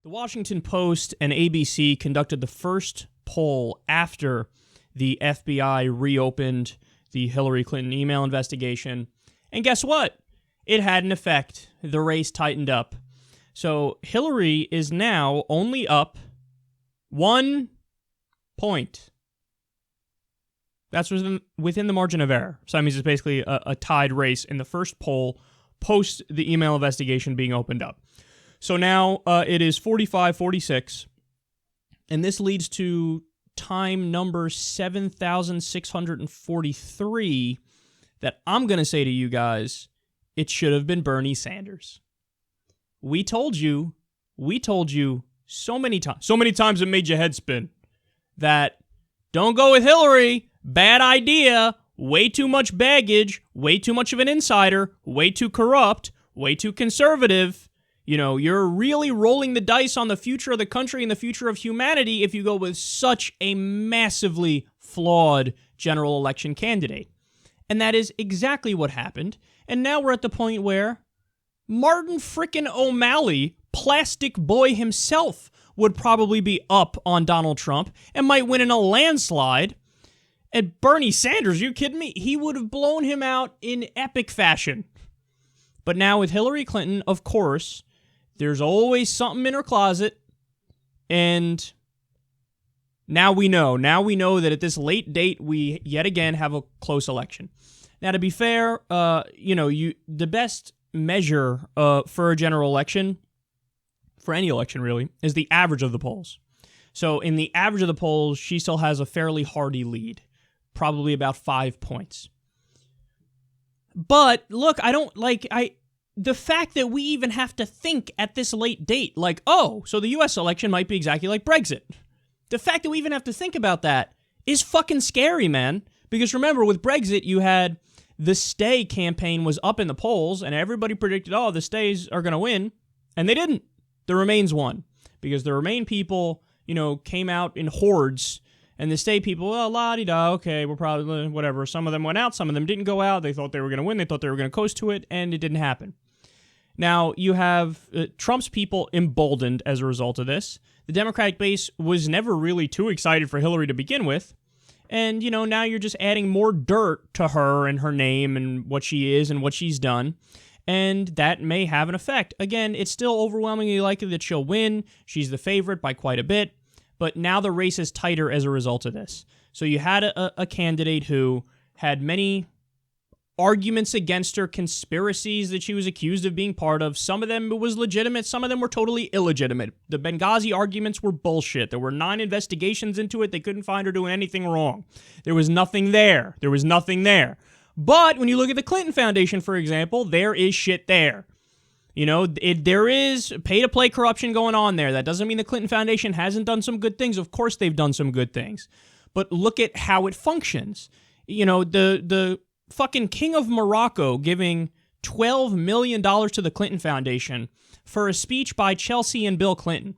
The Washington Post and ABC conducted the first poll after the FBI reopened the Hillary Clinton email investigation. And guess what? It had an effect. The race tightened up. So Hillary is now only up 1 point. That's within the margin of error. So that means it's basically a tied race in the first poll post the email investigation being opened up. So now it is 45-46, and this leads to time number 7,643 that I'm going to say to you guys, it should have been Bernie Sanders. We told you so many times it made your head spin, that don't go with Hillary, bad idea, way too much baggage, way too much of an insider, way too corrupt, way too conservative. You know, you're really rolling the dice on the future of the country and the future of humanity if you go with such a massively flawed general election candidate. And that is exactly what happened. And now we're at the point where Martin frickin' O'Malley, plastic boy himself, would probably be up on Donald Trump and might win in a landslide. And Bernie Sanders, are you kidding me? He would have blown him out in epic fashion. But now with Hillary Clinton, of course, there's always something in her closet, and now we know. Now we know that at this late date, we yet again have a close election. Now, to be fair, the best measure for a general election, for any election really, is the average of the polls. So in the average of the polls, she still has a fairly hearty lead, probably about 5 points. But look, the fact that we even have to think at this late date, like, oh, so the U.S. election might be exactly like Brexit. The fact that we even have to think about that is fucking scary, man. Because remember, with Brexit, you had the Stay campaign was up in the polls, and everybody predicted, oh, the Stays are going to win. And they didn't. The Remains won. Because the Remain people, came out in hordes, and the Stay people, well, la-di-da, okay, we're probably, whatever. Some of them went out, some of them didn't go out. They thought they were going to win. They thought they were going to coast to it, and it didn't happen. Now, you have Trump's people emboldened as a result of this. The Democratic base was never really too excited for Hillary to begin with. And, now you're just adding more dirt to her and her name and what she is and what she's done. And that may have an effect. Again, it's still overwhelmingly likely that she'll win. She's the favorite by quite a bit. But now the race is tighter as a result of this. So you had a candidate who had many arguments against her, conspiracies that she was accused of being part of. Some of them was legitimate, some of them were totally illegitimate. The Benghazi arguments were bullshit. There were 9 investigations into it. They couldn't find her doing anything wrong. There was nothing there. But when you look at the Clinton Foundation, for example, there is shit there. There is pay-to-play corruption going on there. That doesn't mean the Clinton Foundation hasn't done some good things. Of course they've done some good things. But look at how it functions. The fucking King of Morocco giving $12 million to the Clinton Foundation for a speech by Chelsea and Bill Clinton.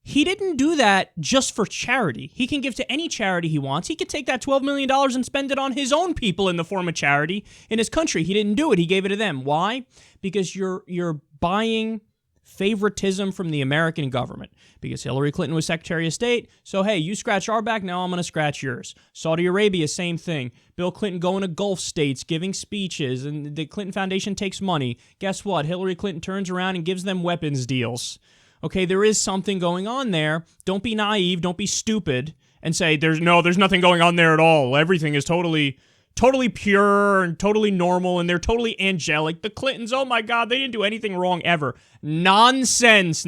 He didn't do that just for charity. He can give to any charity he wants. He could take that $12 million and spend it on his own people in the form of charity in his country. He didn't do it. He gave it to them. Why? Because you're buying favoritism from the American government. Because Hillary Clinton was Secretary of State, so hey, you scratch our back, now I'm going to scratch yours. Saudi Arabia, same thing. Bill Clinton going to Gulf states, giving speeches, and the Clinton Foundation takes money. Guess what? Hillary Clinton turns around and gives them weapons deals. Okay, there is something going on there. Don't be naive, don't be stupid, and say, there's nothing going on there at all. Everything is totally pure and totally normal, and they're totally angelic. The Clintons, oh my God, they didn't do anything wrong ever. Nonsense.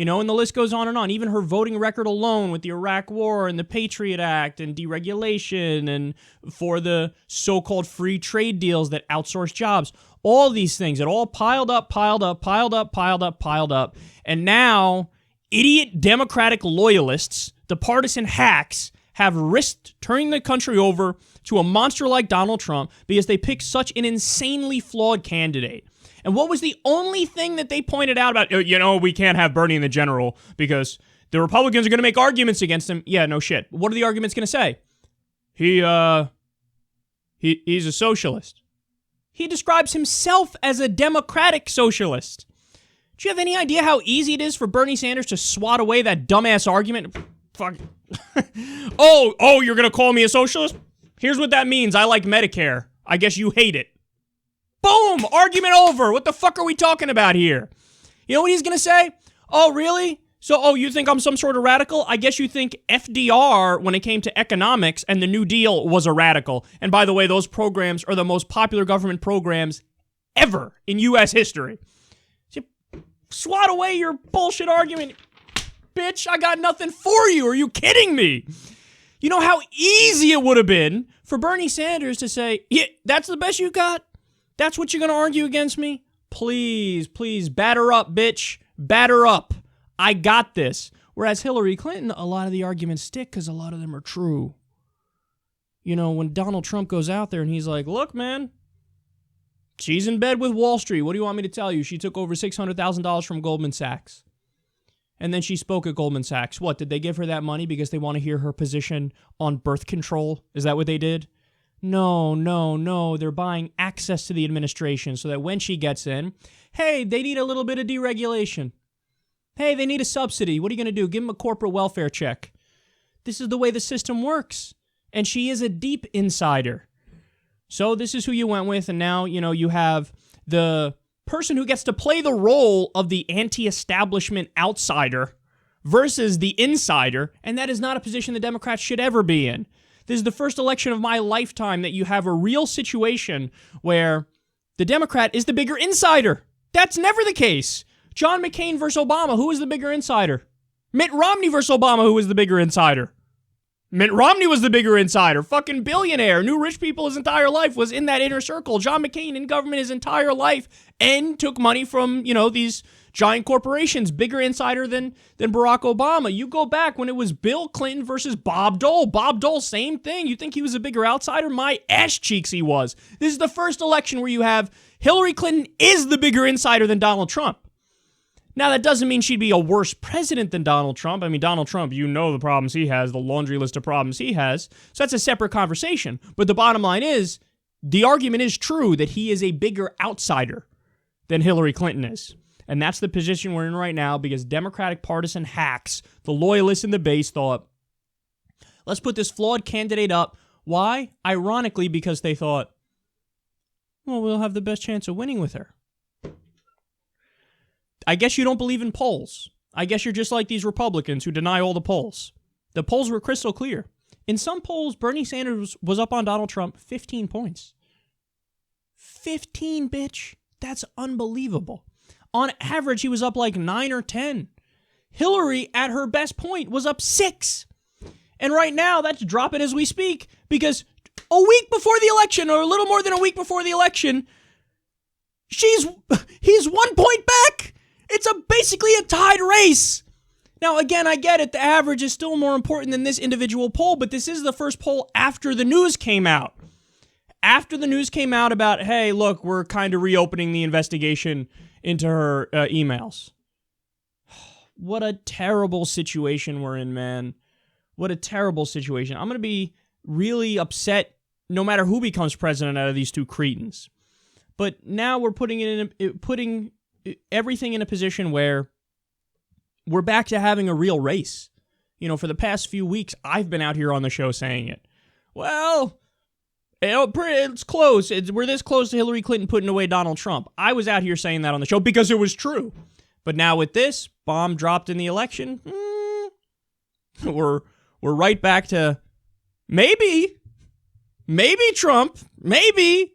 And the list goes on and on. Even her voting record alone with the Iraq War and the Patriot Act and deregulation and for the so-called free trade deals that outsource jobs. All these things, it all piled up. And now, idiot Democratic loyalists, the partisan hacks, have risked turning the country over to a monster like Donald Trump because they picked such an insanely flawed candidate. And what was the only thing that they pointed out about, we can't have Bernie in the general because the Republicans are going to make arguments against him? Yeah, no shit. What are the arguments going to say? He's a socialist. He describes himself as a democratic socialist. Do you have any idea how easy it is for Bernie Sanders to swat away that dumbass argument? Fuck. Oh, you're going to call me a socialist? Here's what that means. I like Medicare. I guess you hate it. Boom! Argument over. What the fuck are we talking about here? You know what he's going to say? Oh, really? So, you think I'm some sort of radical? I guess you think FDR, when it came to economics and the New Deal, was a radical. And by the way, those programs are the most popular government programs ever in U.S. history. So, swat away your bullshit argument. Bitch, I got nothing for you. Are you kidding me? You know how easy it would have been for Bernie Sanders to say, yeah, that's the best you got? That's what you're going to argue against me? Please, batter up, bitch. Batter up. I got this. Whereas Hillary Clinton, a lot of the arguments stick because a lot of them are true. You know, when Donald Trump goes out there and he's like, look, man, she's in bed with Wall Street. What do you want me to tell you? She took over $600,000 from Goldman Sachs. And then she spoke at Goldman Sachs. What, did they give her that money because they want to hear her position on birth control? Is that what they did? No. They're buying access to the administration so that when she gets in, hey, they need a little bit of deregulation. Hey, they need a subsidy. What are you going to do? Give them a corporate welfare check. This is the way the system works. And she is a deep insider. So this is who you went with. And now, you have the person who gets to play the role of the anti-establishment outsider versus the insider. And that is not a position the Democrats should ever be in. This is the first election of my lifetime that you have a real situation where the Democrat is the bigger insider. That's never the case. John McCain versus Obama, who was the bigger insider? Mitt Romney versus Obama, who was the bigger insider? Mitt Romney was the bigger insider. Fucking billionaire. Knew rich people his entire life. Was in that inner circle. John McCain in government his entire life and took money from, these giant corporations. Bigger insider than Barack Obama. You go back when it was Bill Clinton versus Bob Dole. Bob Dole, same thing. You think he was a bigger outsider? My ass cheeks he was. This is the first election where you have Hillary Clinton is the bigger insider than Donald Trump. Now, that doesn't mean she'd be a worse president than Donald Trump. I mean, Donald Trump, the problems he has, the laundry list of problems he has. So that's a separate conversation. But the bottom line is, the argument is true that he is a bigger outsider than Hillary Clinton is. And that's the position we're in right now because Democratic partisan hacks, the loyalists in the base, thought, let's put this flawed candidate up. Why? Ironically, because they thought, well, we'll have the best chance of winning with her. I guess you don't believe in polls. I guess you're just like these Republicans who deny all the polls. The polls were crystal clear. In some polls, Bernie Sanders was up on Donald Trump 15 points. 15, bitch. That's unbelievable. On average, he was up like 9 or 10. Hillary, at her best point, was up 6. And right now, that's dropping as we speak because a week before the election, or a little more than a week before the election, he's 1 point back. It's basically a tied race. Now, again, I get it. The average is still more important than this individual poll, but this is the first poll after the news came out. After the news came out about, hey, look, we're kind of reopening the investigation into her emails. What a terrible situation we're in, man. What a terrible situation. I'm going to be really upset no matter who becomes president out of these two cretins. But now we're putting everything in a position where we're back to having a real race. For the past few weeks, I've been out here on the show saying it. Well, it's close. We're this close to Hillary Clinton putting away Donald Trump. I was out here saying that on the show because it was true. But now with this, bomb dropped in the election, we're right back to maybe Trump, maybe.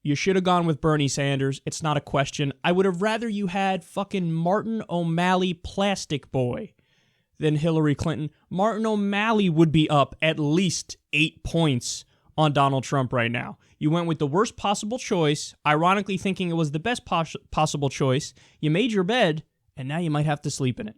You should have gone with Bernie Sanders. It's not a question. I would have rather you had fucking Martin O'Malley Plastic Boy than Hillary Clinton. Martin O'Malley would be up at least 8 points on Donald Trump right now. You went with the worst possible choice, ironically thinking it was the best possible choice. You made your bed, and now you might have to sleep in it.